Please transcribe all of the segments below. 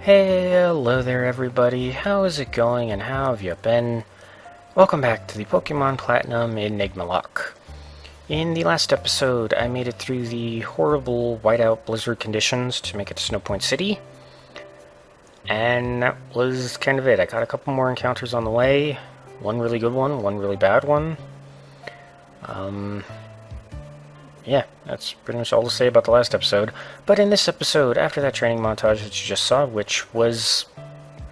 Hello there everybody, how is it going and how have you been? Welcome back to the Pokemon Platinum Enigmalocke. In the last episode, I made it through the horrible whiteout blizzard conditions to make it to Snowpoint City. And that was kind of it. I got a couple more encounters on the way. One really good one really bad one. Yeah, that's pretty much all to say about the last episode. But in this episode, after that training montage that you just saw, which was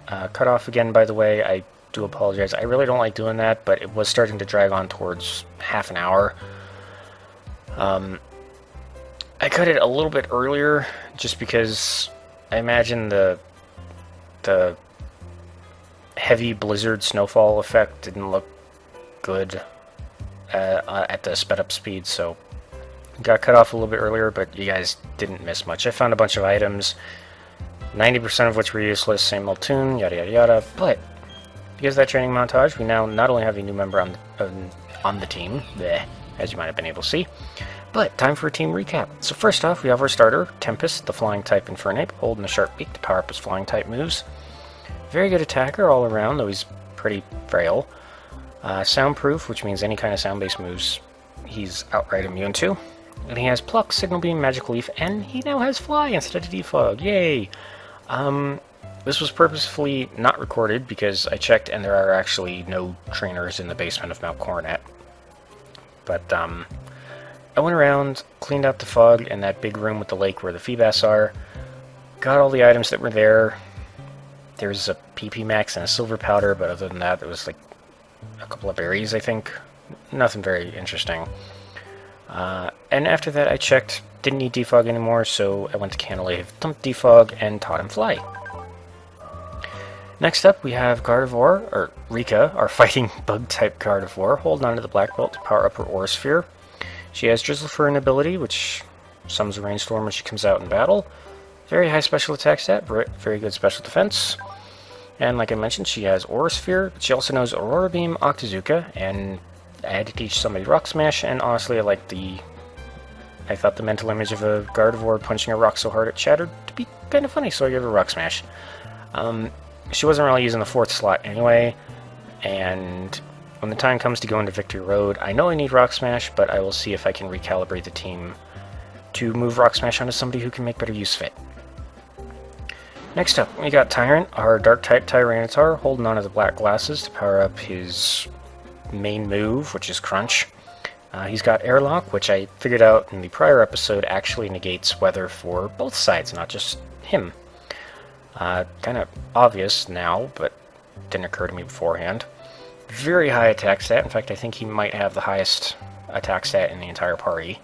cut off again, by the way, I do apologize. I really don't like doing that, but it was starting to drag on towards half an hour. I cut it a little bit earlier, just because I imagine the heavy blizzard snowfall effect didn't look good at the sped up speed, so got cut off a little bit earlier, but you guys didn't miss much. I found a bunch of items, 90% of which were useless, same old tune, yada yada yada, but because of that training montage, we now not only have a new member on the team, bleh, as you might have been able to see, but time for a team recap. So first off, we have our starter, Tempest, the flying type Infernape, holding a sharp beak to power up his flying type moves. Very good attacker all around, though he's pretty frail. Soundproof, which means any kind of sound-based moves he's outright immune to. And he has Pluck, Signal Beam, Magic Leaf, and he now has Fly instead of Defog. Yay! This was purposefully not recorded because I checked and there are actually no trainers in the basement of Mount Coronet. But, I went around, cleaned out the fog in that big room with the lake where the Feebas are, got all the items that were there. There's a PP Max and a Silver Powder, but other than that, there was like a couple of berries, I think. Nothing very interesting. And after that I checked, didn't need Defog anymore, so I went to Canalave, dumped Defog, and taught him Fly. Next up we have Gardevoir, or Rika, our fighting bug-type Gardevoir, holding onto the Black Belt to power up her Aura Sphere. She has Drizzle for an ability, which summons a Rainstorm when she comes out in battle. Very high special attack stat, very good special defense. And like I mentioned, she has Aura Sphere, but she also knows Aurora Beam, Octazooka, and I had to teach somebody Rock Smash, and honestly I thought the mental image of a Gardevoir punching a rock so hard it shattered to be kind of funny, so I gave her Rock Smash. She wasn't really using the 4th slot anyway, and when the time comes to go into Victory Road, I know I need Rock Smash, but I will see if I can recalibrate the team to move Rock Smash onto somebody who can make better use of it. Next up, we got Tyrant, our Dark-type Tyranitar, holding onto the Black Glasses to power up his main move, which is Crunch. He's got Airlock, which I figured out in the prior episode actually negates weather for both sides, not just him. Kind of obvious now, but didn't occur to me beforehand. Very high attack stat. In fact, I think he might have the highest attack stat in the entire party.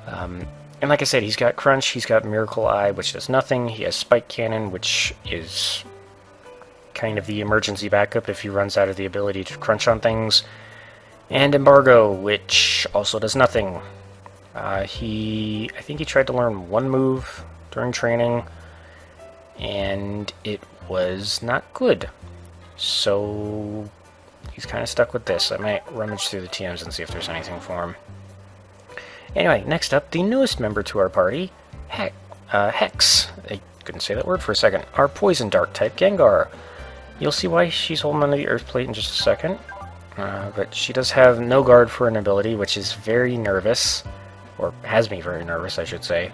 And like I said, he's got Crunch, he's got Miracle Eye, which does nothing. He has Spike Cannon, which is kind of the emergency backup if he runs out of the ability to crunch on things. And Embargo, which also does nothing. I think he tried to learn one move during training, and it was not good. So he's kind of stuck with this. I might rummage through the TMs and see if there's anything for him. Anyway, next up, the newest member to our party, Hex. I couldn't say that word for a second. Our Poison Dark type Gengar. You'll see why she's holding onto the Earth Plate in just a second. But she does have no guard for an ability, which is very nervous. Or has me very nervous, I should say.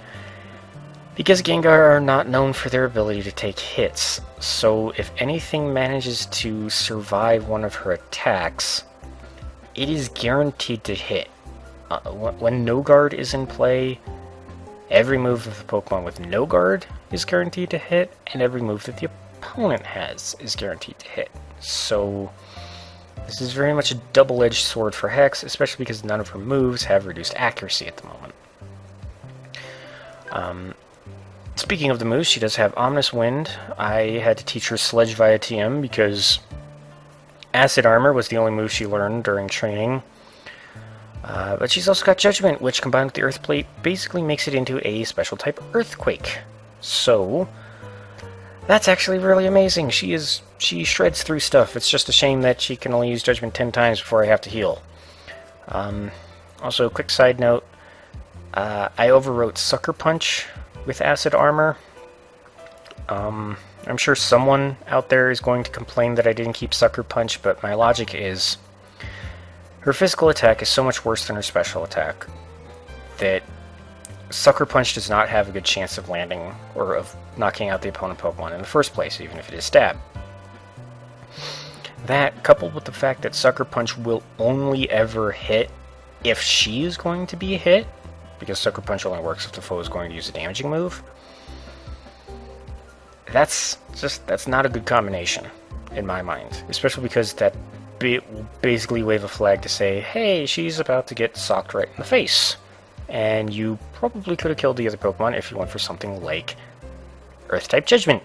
Because Gengar are not known for their ability to take hits. So if anything manages to survive one of her attacks, it is guaranteed to hit. When no guard is in play, every move of the Pokemon with no guard is guaranteed to hit, and every move that the opponent has is guaranteed to hit. So this is very much a double-edged sword for Hex, especially because none of her moves have reduced accuracy at the moment. Speaking of the moves, she does have Ominous Wind. I had to teach her Sledge via TM because Acid Armor was the only move she learned during training. But she's also got Judgment, which combined with the Earth Plate basically makes it into a special type Earthquake. So that's actually really amazing. She shreds through stuff. It's just a shame that she can only use Judgment 10 times before I have to heal. Also, quick side note, I overwrote Sucker Punch with Acid Armor. I'm sure someone out there is going to complain that I didn't keep Sucker Punch, but my logic is her physical attack is so much worse than her special attack that Sucker Punch does not have a good chance of landing or of knocking out the opponent Pokemon in the first place, even if it is Stab. That, coupled with the fact that Sucker Punch will only ever hit if she is going to be hit, because Sucker Punch only works if the foe is going to use a damaging move, that's not a good combination, in my mind. Especially because that will basically wave a flag to say, hey, she's about to get socked right in the face. And you probably could have killed the other Pokemon if you went for something like Earth-type Judgment.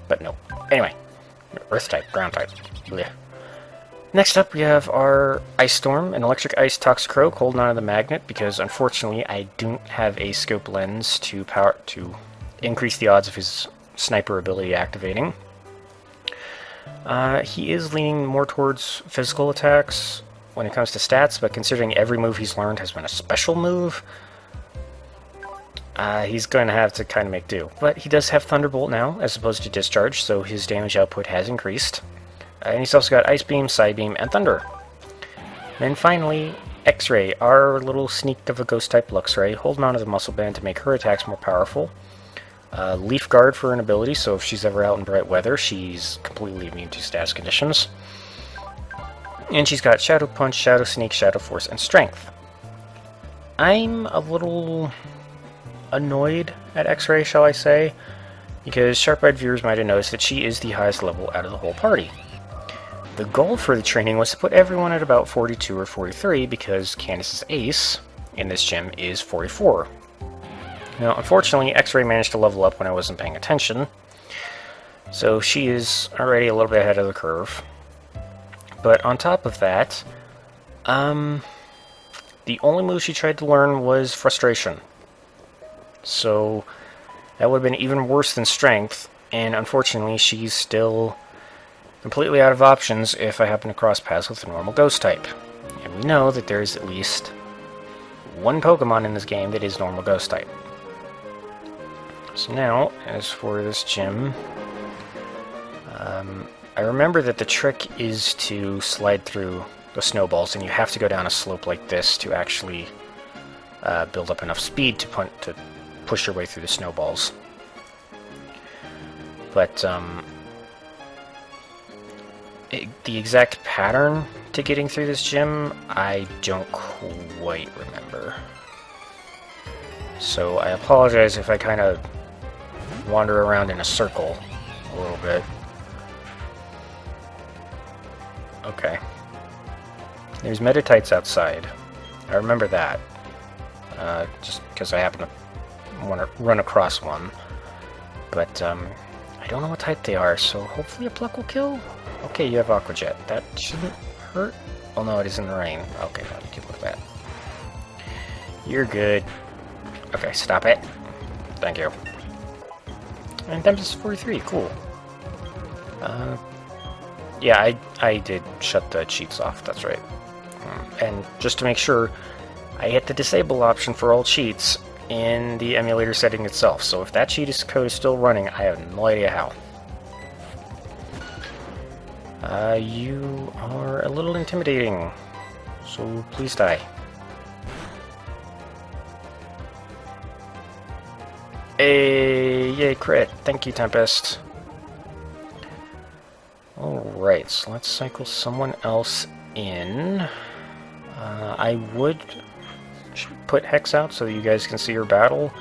But no. Anyway. Earth-type, Ground-type. Blech. Next up, we have our Ice Storm, an Electric Ice Toxicroak holding on to the magnet because, unfortunately, I don't have a scope lens to increase the odds of his sniper ability activating. He is leaning more towards physical attacks when it comes to stats, but considering every move he's learned has been a special move, he's going to have to kind of make do. But he does have Thunderbolt now, as opposed to Discharge, so his damage output has increased. And he's also got Ice Beam, Psy Beam, and Thunder. And finally, X-Ray, our little sneak of a Ghost-type Luxray, holding on to the Muscle Band to make her attacks more powerful. Leaf Guard for an ability, so if she's ever out in bright weather, she's completely immune to status conditions. And she's got Shadow Punch, Shadow Sneak, Shadow Force, and Strength. I'm a little annoyed at X-Ray, shall I say, because sharp-eyed viewers might have noticed that she is the highest level out of the whole party. The goal for the training was to put everyone at about 42 or 43, because Candace's ace in this gym is 44. Now, unfortunately, X-Ray managed to level up when I wasn't paying attention, so she is already a little bit ahead of the curve. But on top of that, the only move she tried to learn was Frustration. So that would have been even worse than Strength, and unfortunately she's still completely out of options if I happen to cross paths with a normal Ghost type. And we know that there's at least one Pokemon in this game that is normal Ghost type. So now, as for this gym, I remember that the trick is to slide through the snowballs, and you have to go down a slope like this to actually build up enough speed to push your way through the snowballs. But the exact pattern to getting through this gym, I don't quite remember. So I apologize if I kind of wander around in a circle a little bit. Okay. There's Metatites outside. I remember that. Just because I happen to want to run across one. But, I don't know what type they are, so hopefully a Pluck will kill? Okay, you have Aqua Jet. That shouldn't hurt. Oh no, it is in the rain. Okay, no, you can look at that. You're good. Okay, stop it. Thank you. And Tempest 43, cool. Yeah, I did shut the cheats off, that's right. And just to make sure, I hit the disable option for all cheats in the emulator setting itself, so if that cheat code is still running, I have no idea how. You are a little intimidating, so please die. Hey, yay, crit. Thank you, Tempest. Alright, so let's cycle someone else in. I would put Hex out so you guys can see her battle,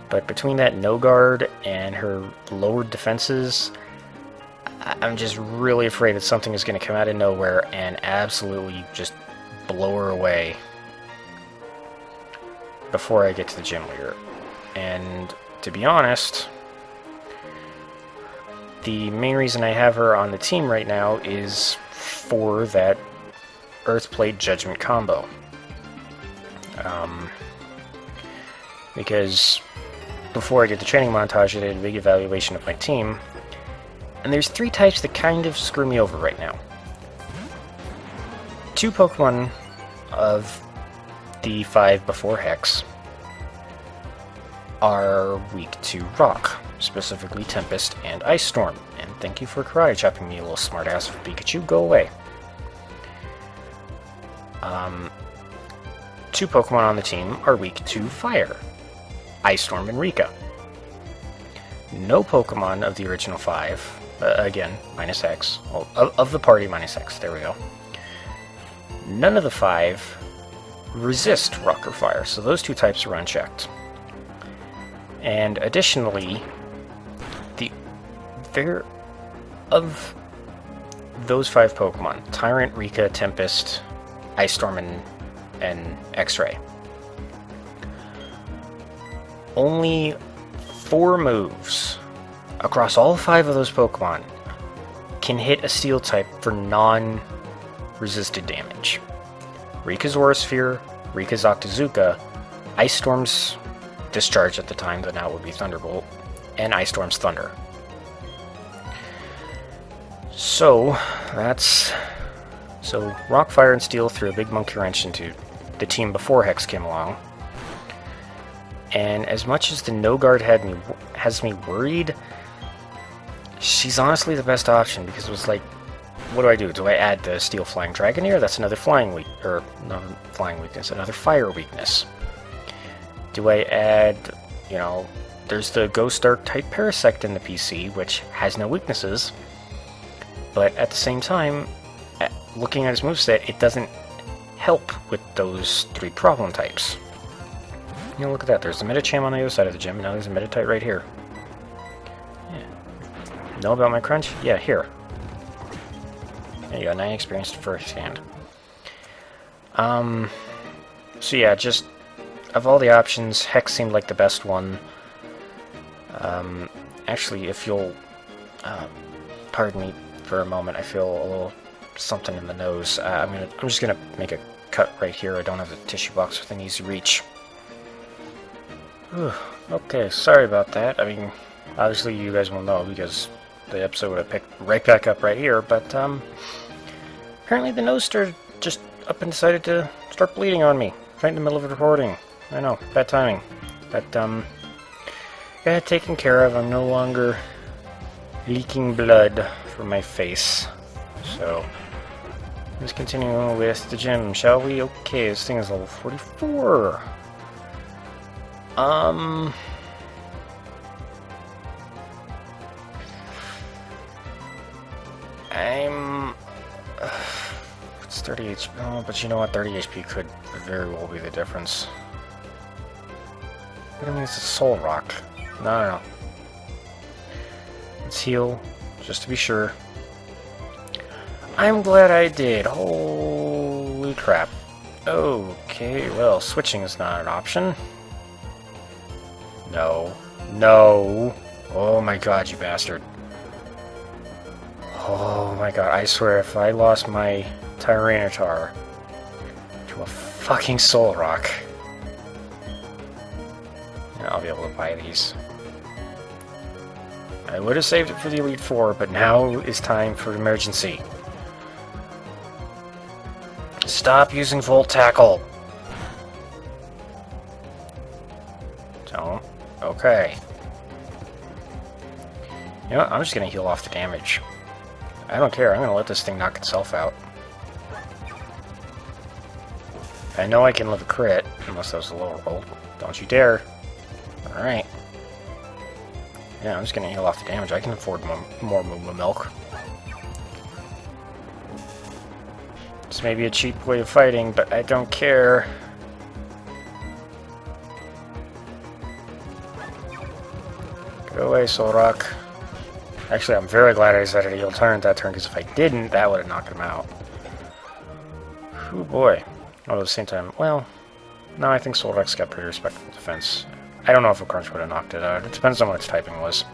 but between that no guard and her lowered defenses, I'm just really afraid that something is going to come out of nowhere and absolutely just blow her away before I get to the gym leader. And to be honest, the main reason I have her on the team right now is for that Earthplate Judgment combo. Because before I get the training montage, I did a big evaluation of my team, and there's 3 types that kind of screw me over right now. 2 Pokemon of the 5 before Hex are weak to Rock, specifically Tempest and Ice Storm. And thank you for karate chopping me, a little smartass for Pikachu. Go away. 2 Pokemon on the team are weak to Fire. Ice Storm and Rika. No Pokemon of the original 5, again, minus X, well, of the party minus X, there we go. None of the 5 resist Rock or Fire, so those 2 types are unchecked. And additionally, of those 5 Pokemon, Tyrant, Rika, Tempest, Ice Storm, and X-Ray, only 4 moves across all 5 of those Pokemon can hit a Steel type for non-resisted damage. Rika's Aura Sphere, Rika's Octazooka, Ice Storm's Discharge at the time, though now it would be Thunderbolt, and Ice Storm's Thunder. So Rock, Fire, and Steel threw a big monkey wrench into the team before Hex came along. And as much as the no guard has me worried, she's honestly the best option, because it was like, what do? Do I add the Steel Flying Dragonair? That's another another fire weakness. Do I add, there's the Ghost Dark type Parasect in the PC, which has no weaknesses, but at the same time, looking at his moveset, it doesn't help with those 3 problem types. Look at that, there's a Medicham on the other side of the gym, and now there's a Meditite right here. Yeah. Know about my crunch? Yeah, here. There you go, 9 experience firsthand. So yeah, just of all the options, Hex seemed like the best one. Actually, if you'll pardon me for a moment, I feel a little something in the nose. I'm just gonna make a cut right here. I don't have a tissue box within easy reach. Whew. Okay, sorry about that. I mean, obviously you guys will know because the episode would have picked right back up right here, but apparently the nose started just up and decided to start bleeding on me right in the middle of recording. I know, bad timing. But got it taken care of. I'm no longer leaking blood from my face. So let's continue on with the gym, shall we? Okay, this thing is level 44. It's 30 HP. Oh, but you know what? 30 HP could very well be the difference. But I mean, it's a Soul Rock. No. Let's heal, just to be sure. I'm glad I did. Holy crap. Okay, well, switching is not an option. No. Oh my god, you bastard. Oh my god, I swear, if I lost my Tyranitar to a fucking Soul Rock, I'll be able to buy these. I would have saved it for the Elite Four, but now is time for emergency. Stop using Volt Tackle! Don't. Okay. You know what? I'm just gonna heal off the damage. I don't care, I'm gonna let this thing knock itself out. I know I can live a crit, unless that was a lower roll. Don't you dare. Alright. Yeah, I'm just gonna heal off the damage. I can afford more Moo Milk. This may be a cheap way of fighting, but I don't care. Go away, Solrock. Actually, I'm very glad I decided to heal turn that turn, because if I didn't, that would have knocked him out. Oh boy. All at the same time, well, no, I think Solrock's got pretty respectable defense. I don't know if a crunch would have knocked it out. It depends on what its typing was.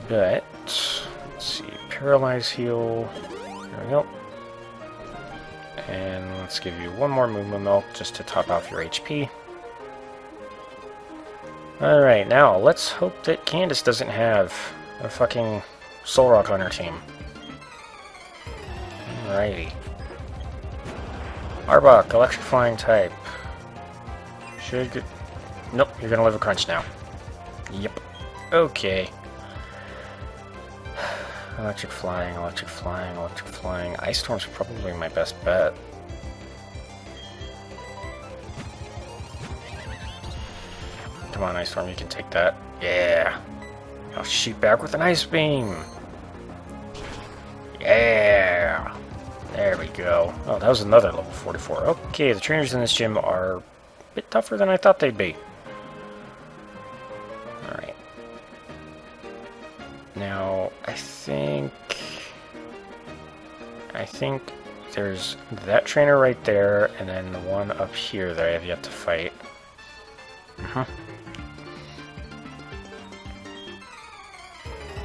But, let's see, Paralyze Heal. There we go. And let's give you one more Moo Milk just to top off your HP. Alright, now let's hope that Candace doesn't have a fucking Solrock on her team. Alrighty. Arbok, Electrifying type. Should get... Nope, you're gonna live a crunch now. Yep. Okay. Electric flying, electric flying, electric flying. Ice Storm's probably my best bet. Come on, Ice Storm, you can take that. Yeah. I'll shoot back with an Ice Beam. Yeah. There we go. Oh, that was another level 44. Okay, the trainers in this gym are a bit tougher than I thought they'd be. Alright. Now, I think there's that trainer right there, and then the one up here that I have yet to fight.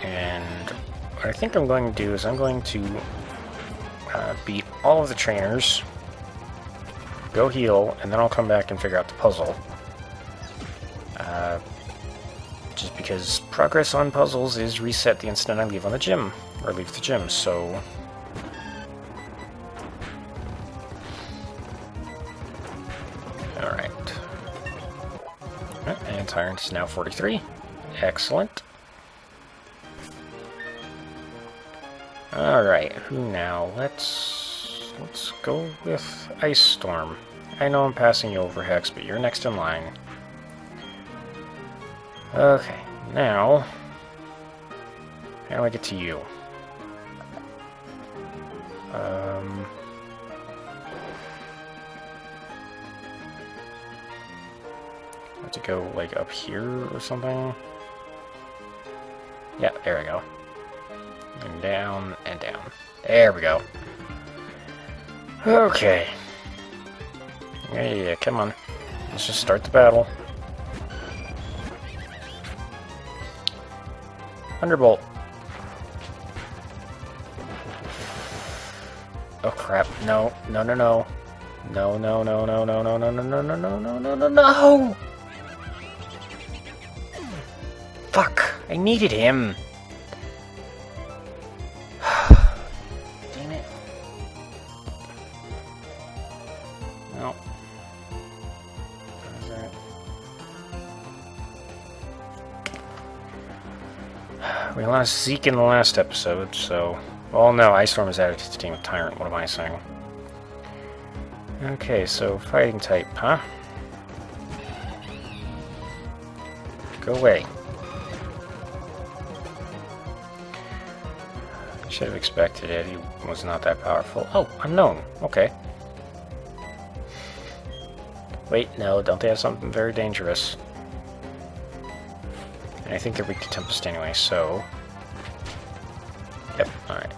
And what I think I'm going to do is I'm going to beat all of the trainers, go heal, and then I'll come back and figure out the puzzle. Just because progress on puzzles is reset the instant I leave on the gym, or leave the gym, so... Alright. And Tyrant is now 43. Excellent. Alright, who now? Let's go with Ice Storm. I know I'm passing you over, Hex, but you're next in line. Okay, now... how do I get to you? I have to go, like, up here or something? Yeah, there we go. And down, and down. There we go. Okay. Yeah, come on. Let's just start the battle. Thunderbolt. Oh crap, no, no, no, no. No, no, no, no, no, no, no, no, no, no, no, no, no, no, no! Fuck, I needed him. Damn it. No. What is that? We lost Zeke in the last episode, so... Well, no, Ice Storm is added to the team of Tyrant. What am I saying? Okay, so fighting type, huh? Go away. Should have expected it. He was not that powerful. Oh, unknown. Okay. Wait, no, don't they have something very dangerous? And I think they're weak to Tempest anyway, so... Yep, alright.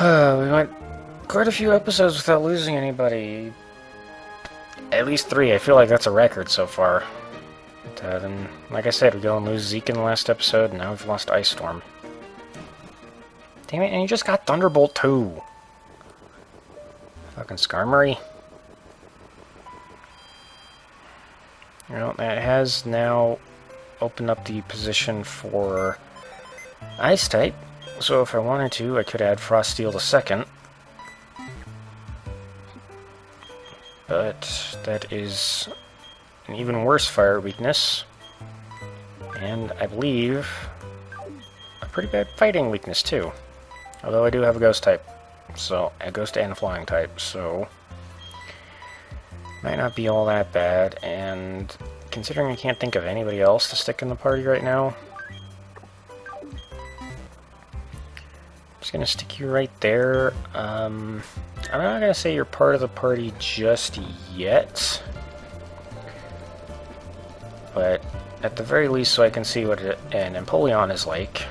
We went quite a few episodes without losing anybody. At least 3. I feel like that's a record so far. But, then, like I said, we go and lose Zeke in the last episode, and now we've lost Ice Storm. Damn it, and you just got Thunderbolt too! Fucking Skarmory. You know, that has now opened up the position for Ice type. So if I wanted to, I could add Frosty the second. But that is an even worse fire weakness. And I believe a pretty bad fighting weakness too. Although I do have a ghost type. So, a ghost and a flying type, so... might not be all that bad, and considering I can't think of anybody else to stick in the party right now, I'm just gonna stick you right there. I'm not gonna say you're part of the party just yet, but at the very least, so I can see what an Empoleon is like,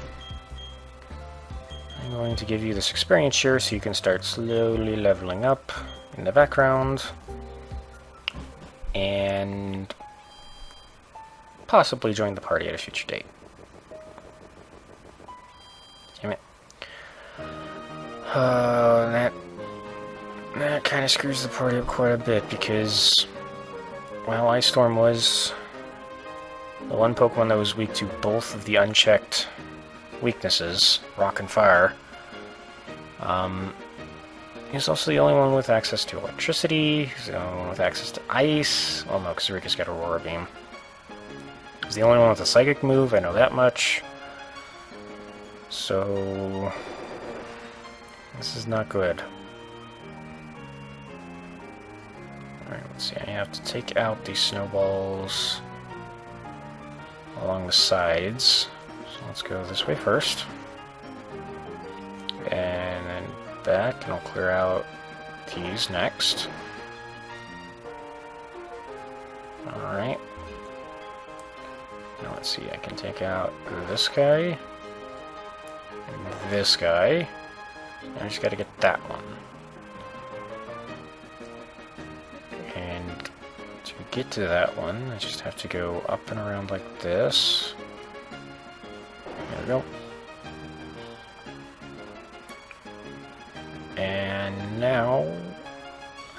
I'm going to give you this experience here so you can start slowly leveling up in the background, and possibly join the party at a future date. Damn it. That kind of screws the party up quite a bit because, well, Ice Storm was the one Pokemon that was weak to both of the unchecked weaknesses, Rock and Fire. He's also the only one with access to electricity. He's the only one with access to ice. Well, no, because Rika's got Aurora Beam. He's the only one with a psychic move, I know that much. So... this is not good. Alright, let's see. I have to take out these snowballs along the sides. So let's go this way first. And then back, and I'll clear out these next. Alright. Now let's see, I can take out this guy, and this guy, and I just gotta get that one. And to get to that one, I just have to go up and around like this. There we go. And now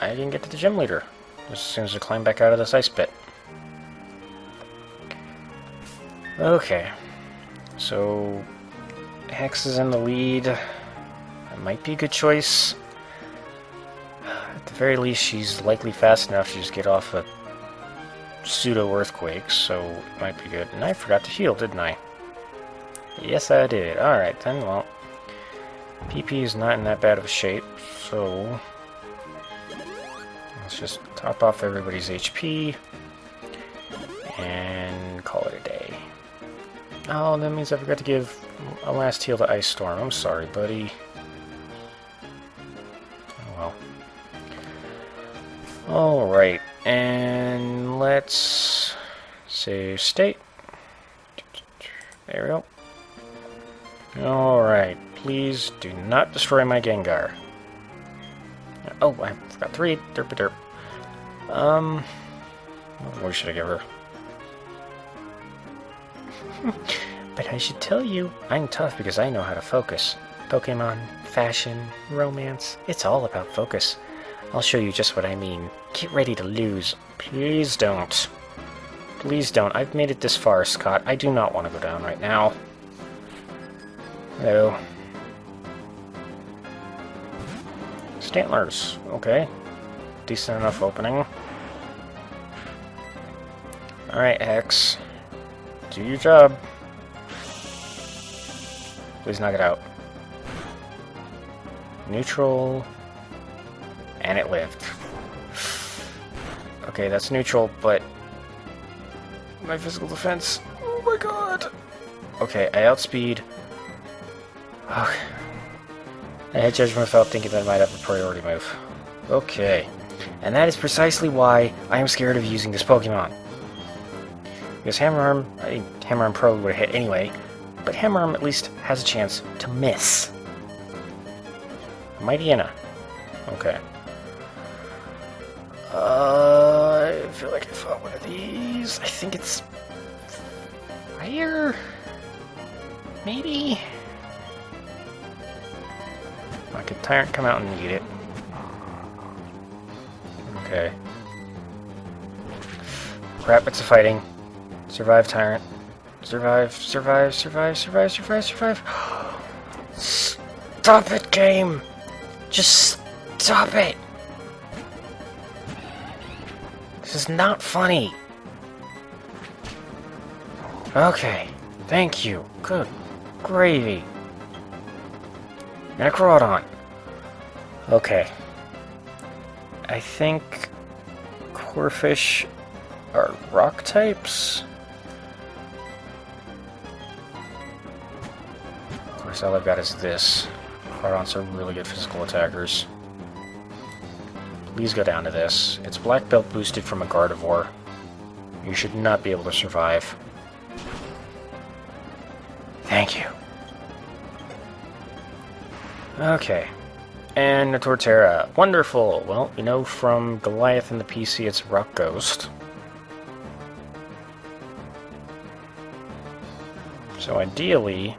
I can get to the gym leader as soon as I climb back out of this ice pit. Okay, so Hex is in the lead. That might be a good choice. At the very least, she's likely fast enough to just get off a pseudo-earthquake, so it might be good. And I forgot to heal, didn't I? Yes, I did. Alright then, well, PP is not in that bad of a shape, so let's just top off everybody's HP and call it a day. Oh, that means I forgot to give a last heal to Ice Storm. I'm sorry, buddy. Oh well. Alright, and let's save state. There we go. Alright, please do not destroy my Gengar. Oh, I forgot to read. Derp-a-derp. What should I give her? But I should tell you, I'm tough because I know how to focus. Pokemon, fashion, romance, it's all about focus. I'll show you just what I mean. Get ready to lose. Please don't. Please don't. I've made it this far, Scott. I do not want to go down right now. Hello. Stantlers. Okay. Decent enough opening. Alright, Hex. Do your job. Please knock it out. Neutral. And it lived. Okay, that's neutral, but my physical defense. Oh my god. Okay, I outspeed. Oh. I had Judgment without thinking that I might have a priority move. Okay. And that is precisely why I am scared of using this Pokemon. Because Hammer Arm, Hammer Arm probably would have hit anyway, but Hammer Arm at least has a chance to miss. Mighty Inna. Okay. I feel like I fought one of these. I think it's fire? Maybe? I could Tyrant come out and eat it. Okay. Crap, it's a fighting. Survive, Tyrant. Survive, survive, survive, survive, survive, survive. Stop it, game! Just stop it! This is not funny. Okay, thank you. Good gravy. Necrodon. Okay. I think Corphish are rock types? Of course, all I've got is this. Crawdons are really good physical attackers. Please go down to this. It's Black Belt boosted from a Gardevoir. You should not be able to survive. Thank you. Okay. And a Torterra. Wonderful! Well, you know from Goliath and the PC it's Rock Ghost. So ideally,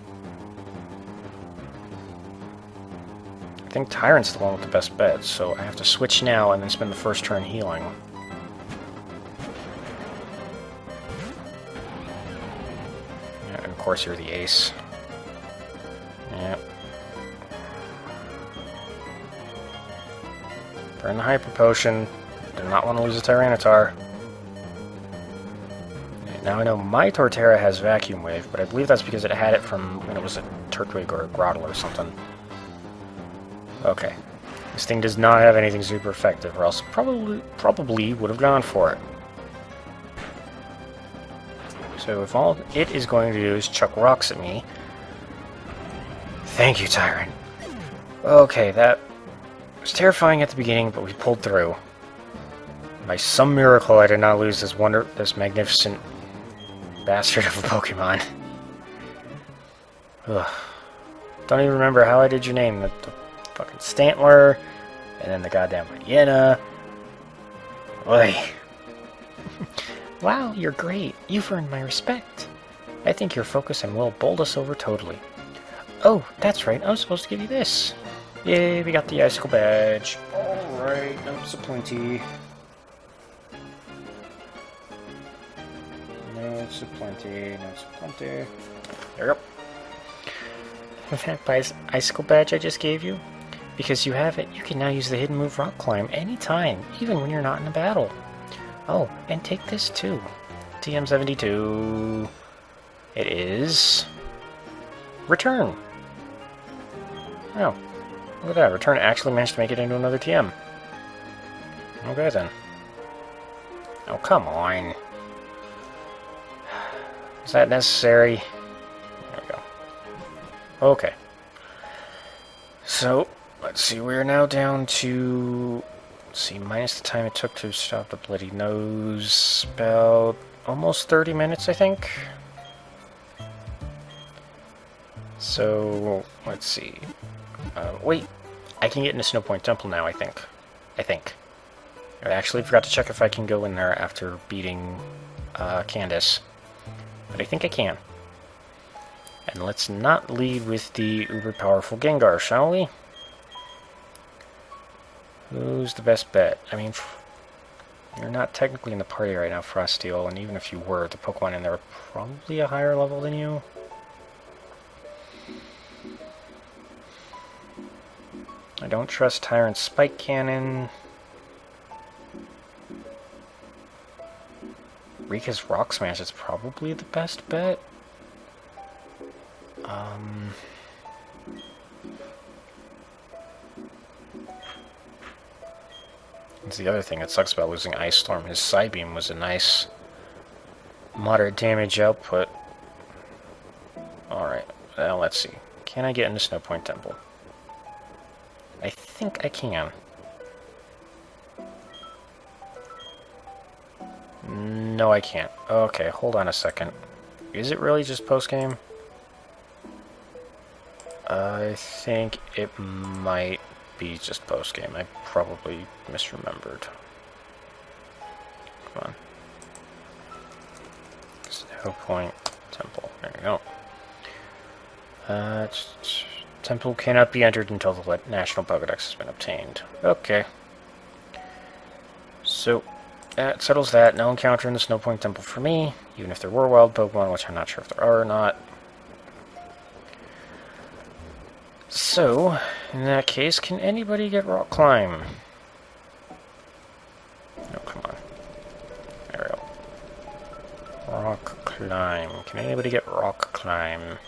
I think Tyrant's the one with the best bet, so I have to switch now and then spend the first turn healing. Yeah, and of course you're the ace. Yeah. Burn the Hyper Potion. Do not want to lose a Tyranitar. Now I know my Torterra has Vacuum Wave, but I believe that's because it had it from when it was a Turtwig or a Grottle or something. Okay. This thing does not have anything super effective, or else probably would have gone for it. So if all it is going to do is chuck rocks at me... Thank you, Tyrant. Okay, that was terrifying at the beginning, but we pulled through. By some miracle, I did not lose this magnificent bastard of a Pokemon. Ugh. Don't even remember how I did your name. The fucking Stantler, and then the goddamn hyena. Oy. Wow, you're great. You've earned my respect. I think your focus and will bowled us over totally. Oh, that's right. I was supposed to give you this. Yay, we got the Icicle Badge. Alright, notes aplenty. Notes aplenty, notes aplenty. There we go. That Icicle Badge I just gave you? Because you have it, you can now use the hidden move Rock Climb anytime, even when you're not in a battle. Oh, and take this too. TM72. It is... Return. Oh, look at that. Return actually managed to make it into another TM. Okay then. Oh, come on. Is that necessary? There we go. Okay. So, let's see. We're now down to... Let's see, minus the time it took to stop the bloody nose. About almost 30 minutes, I think. So, let's see. Wait, I can get into Snowpoint Temple now, I think. I actually forgot to check if I can go in there after beating Candace. But I think I can. And let's not lead with the uber-powerful Gengar, shall we? Who's the best bet? I mean, you're not technically in the party right now, Frosty, and even if you were, the Pokemon in there are probably a higher level than you. I don't trust Tyrant's Spike Cannon. Rika's Rock Smash is probably the best bet. That's the other thing that sucks about losing Ice Storm. His Psybeam was a nice moderate damage output. Alright, now let's see. Can I get into Snowpoint Temple? I think I can. No, I can't. Okay, hold on a second. Is it really just post-game? I think it might be just post-game. I probably misremembered. Come on. Snowpoint Temple. There we go. Temple cannot be entered until the National Pokédex has been obtained. Okay. So, that settles that. No encounter in the Snowpoint Temple for me, even if there were wild Pokemon, which I'm not sure if there are or not. So, in that case, can anybody get Rock Climb? No, come on. There we go. Rock Climb. Can anybody get Rock Climb?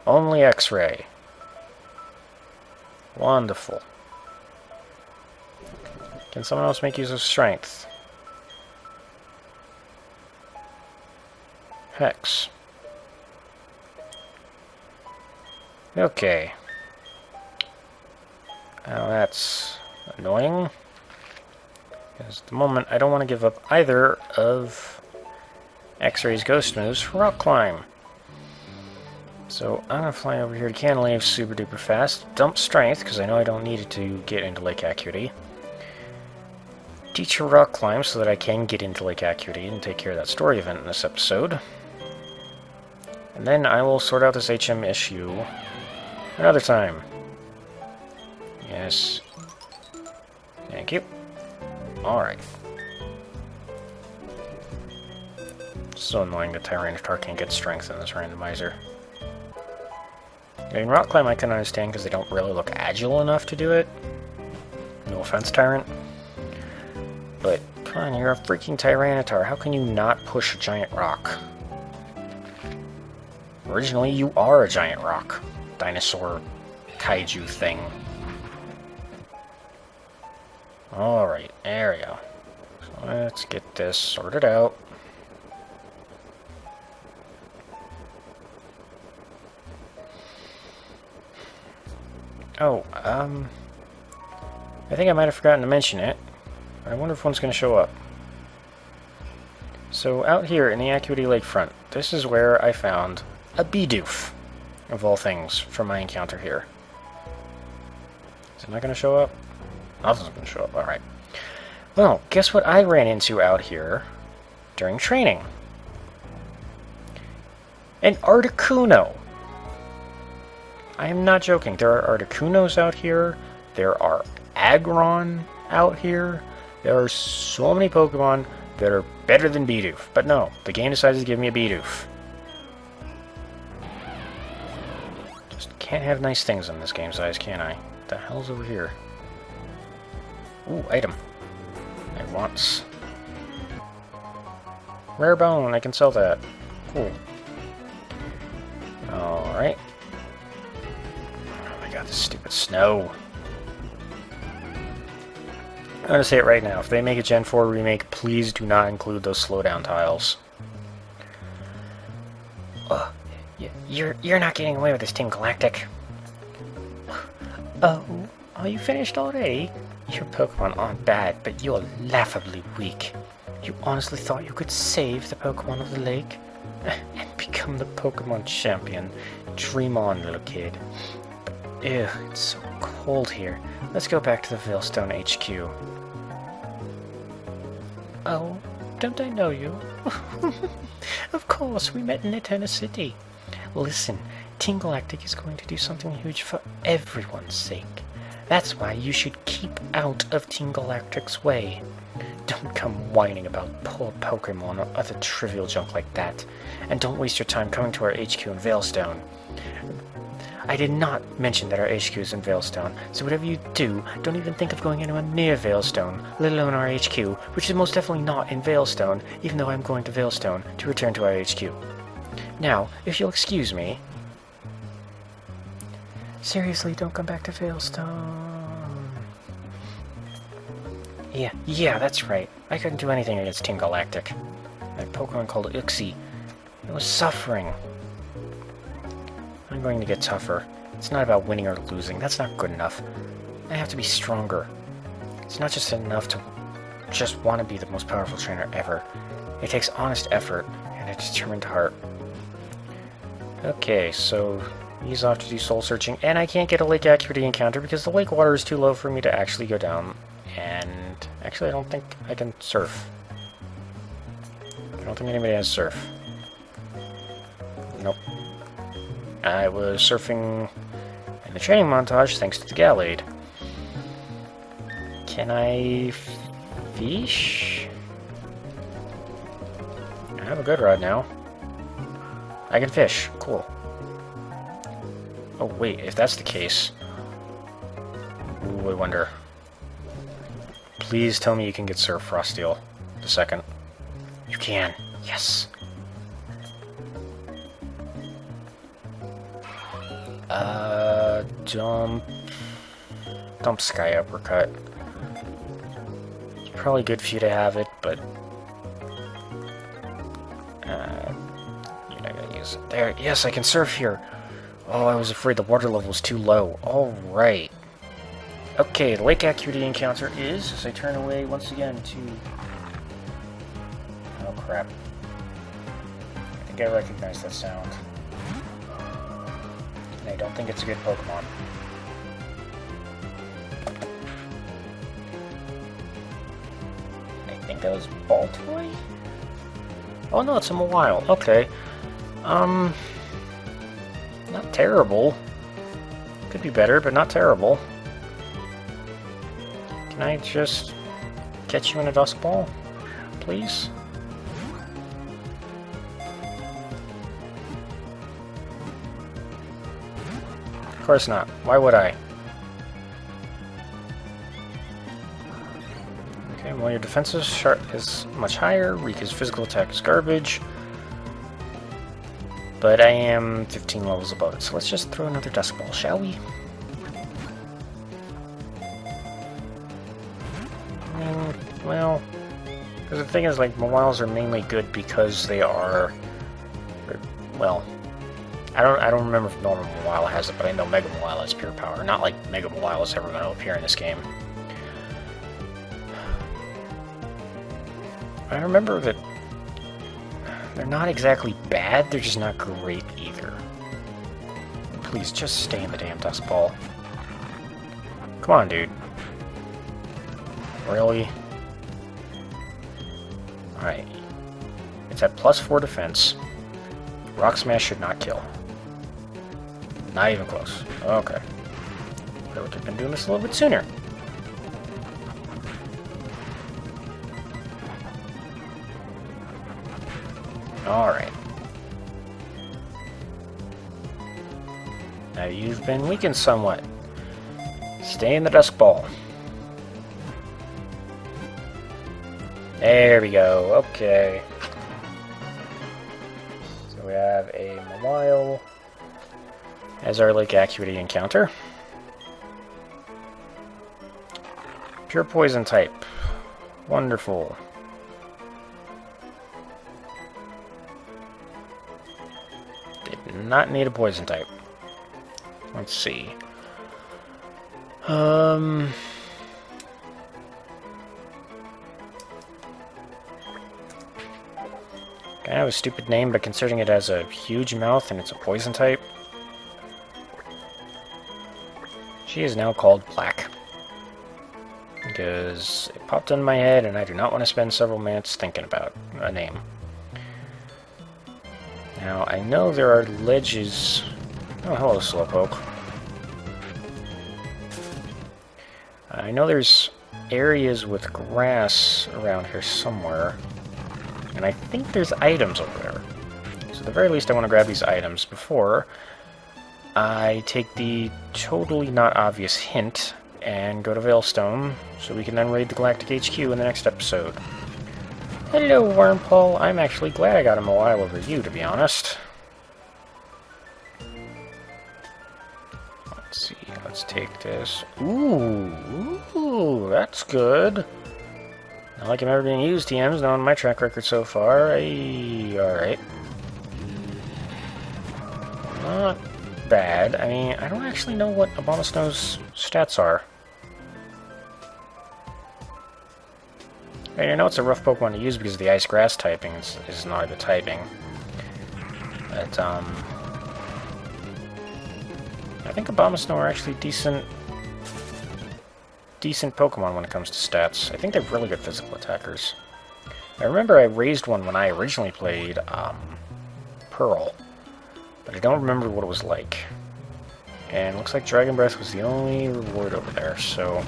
Only X-Ray. Wonderful. Can someone else make use of Strength? Hex. Okay. Now that's annoying. Because at the moment I don't want to give up either of X-Ray's Ghost moves for Rock Climb. So I'm going to fly over here to Canalave super duper fast. Dump Strength, because I know I don't need it to get into Lake Acuity. Teach her Rock Climb so that I can get into Lake Acuity and take care of that story event in this episode. And then I will sort out this HM issue another time. Yes. Thank you. Alright. So annoying that Tyranitar can't get strength in this randomizer. I mean, rock climb I can understand because they don't really look agile enough to do it. No offense, Tyrant. But, come on, you're a freaking Tyranitar. How can you not push a giant rock? Originally, you are a giant rock. Dinosaur kaiju thing. Alright, there we go. So let's get this sorted out. Oh, I think I might have forgotten to mention it. I wonder if one's going to show up. So out here in the Acuity Lakefront, this is where I found a Bidoof, of all things, from my encounter here. Is it not going to show up? Nothing's going to show up, alright. Well, guess what I ran into out here during training? An Articuno! I am not joking. There are Articunos out here. There are Aggron out here. There are so many Pokemon that are better than Bidoof. But no, the game decided to give me a Bidoof. Just can't have nice things on this game size, can I? What the hell's over here? Ooh, item. I want rare bone. I can sell that. Cool. Alright. Oh my god, this stupid snow. I'm gonna say it right now. If they make a Gen 4 remake, please do not include those slowdown tiles. You're not getting away with this, Team Galactic. Oh, are you finished already? Your Pokemon aren't bad, but you're laughably weak. You honestly thought you could save the Pokemon of the lake? And become the Pokemon champion? Dream on, little kid. But, ew, it's so cold here. Let's go back to the Veilstone HQ. Oh, don't I know you? Of course, we met in Eterna City. Listen, Team Galactic is going to do something huge for everyone's sake. That's why you should keep out of Team Galactic's way. Don't come whining about poor Pokemon or other trivial junk like that. And don't waste your time coming to our HQ in Veilstone. I did not mention that our HQ is in Veilstone, so whatever you do, don't even think of going anywhere near Veilstone, let alone our HQ, which is most definitely not in Veilstone, even though I'm going to Veilstone to return to our HQ. Now, if you'll excuse me... Seriously, don't come back to Veilstone. Yeah, that's right. I couldn't do anything against Team Galactic. That Pokemon called Uxie. It was suffering. I'm going to get tougher. It's not about winning or losing. That's not good enough. I have to be stronger. It's not just enough to just want to be the most powerful trainer ever. It takes honest effort and a determined heart. Okay, so he's off to do soul searching, and I can't get a lake Acuity encounter because the lake water is too low for me to actually go down. And actually, I don't think I can surf. I don't think anybody has surf. Nope. I was surfing in the training montage thanks to the Gallade. Can I fish? I have a good rod now. I can fish. Cool. Oh wait, if that's the case... Ooh, I wonder. Please tell me you can get Surf Frosteel the second. You can. Yes. Dump Sky Uppercut. It's probably good for you to have it, but you're not gonna use it. There, yes, I can surf here. Oh, I was afraid the water level was too low. Alright. Okay, the Lake Acuity encounter is, as I turn away once again to... Oh crap. I think I recognize that sound. And I don't think it's a good Pokemon. I think that was Baltoy? Oh no, it's a Mawile. Okay. Not terrible. Could be better, but not terrible. Can I just catch you in a Dusk Ball, please? Of course not. Why would I? Okay, well, your defense is much higher. Rika's physical attack is garbage. But I am 15 levels above it, so let's just throw another Dusk Ball, shall we? Well, because the thing is, like, Mawiles are mainly good because they are, well, I don't remember if normal Mawile has it, but I know Mega Mawile has pure power. Not like Mega Mawile is ever going to appear in this game. I remember that they're not exactly bad, they're just not great either. Please, just stay in the damn Dusk Ball. Come on, dude. Really? Alright. It's at +4 defense. Rock Smash should not kill. Not even close. Okay. I would have been doing this a little bit sooner. Alright. Now you've been weakened somewhat. Stay in the Dusk Ball. There we go. Okay. So we have a Mawile as our Lake Acuity encounter. Pure Poison type. Wonderful. Did not need a Poison type. Let's see. Kind of a stupid name, but considering it has a huge mouth and it's a Poison type, she is now called Black. Because it popped in my head and I do not want to spend several minutes thinking about a name. Now, I know there are ledges... Oh, hello, Slowpoke. I know there's areas with grass around here somewhere. And I think there's items over there. So at the very least I want to grab these items before I take the totally not obvious hint and go to Veilstone, so we can then raid the Galactic HQ in the next episode. Hello, Wormpaul. I'm actually glad I got him a while over you, to be honest. Let's see, let's take this. Ooh, that's good. Not like I'm ever being used TMs, knowing my track record so far. Alright. Not bad. I mean, I don't actually know what Abomasnow's stats are. I know it's a rough Pokemon to use because the Ice Grass typing is not the typing. But, I think Abomasnow are actually decent Pokemon when it comes to stats. I think they're really good physical attackers. I remember I raised one when I originally played Pearl, but I don't remember what it was like. And it looks like Dragon Breath was the only reward over there, so...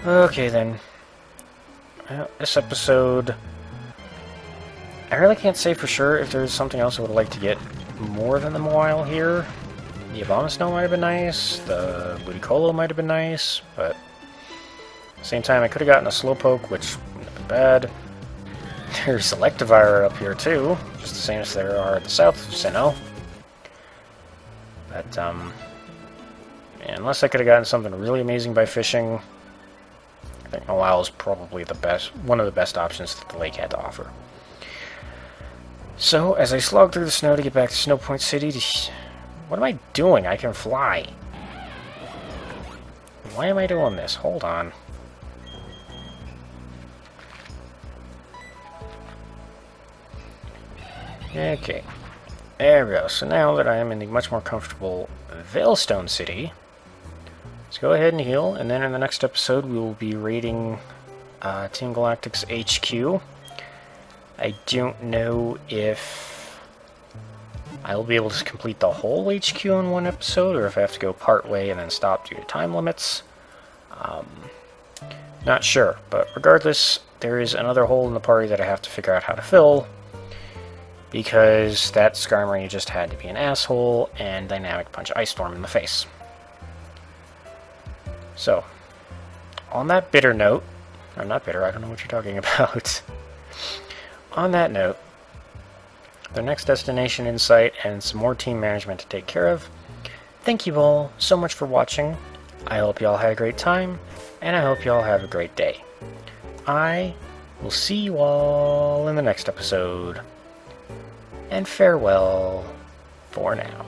Okay then. This episode... I really can't say for sure if there's something else I would like to get more than the Mawile here. The Abomasnow might have been nice, the Ludicolo might have been nice, but at the same time I could have gotten a Slowpoke, which wouldn't have been bad. There's Electivire up here too, just the same as there are at the south of Sinnoh. But, unless I could have gotten something really amazing by fishing, I think Mawile is probably one of the best options that the lake had to offer. So, as I slog through the snow to get back to Snowpoint City, what am I doing? I can fly. Why am I doing this? Hold on. Okay. There we go. So now that I am in the much more comfortable Veilstone City, let's go ahead and heal, and then in the next episode we will be raiding Team Galactic's HQ. I don't know if I will be able to complete the whole HQ in one episode, or if I have to go part way and then stop due to time limits. Not sure, but regardless, there is another hole in the party that I have to figure out how to fill. because that Skarmory just had to be an asshole and dynamic punch Ice Storm in the face. So, on that bitter note, I'm not bitter, I don't know what you're talking about. On that note, the next destination in sight and some more team management to take care of. Thank you all so much for watching. I hope you all had a great time, and I hope you all have a great day. I will see you all in the next episode. And farewell for now.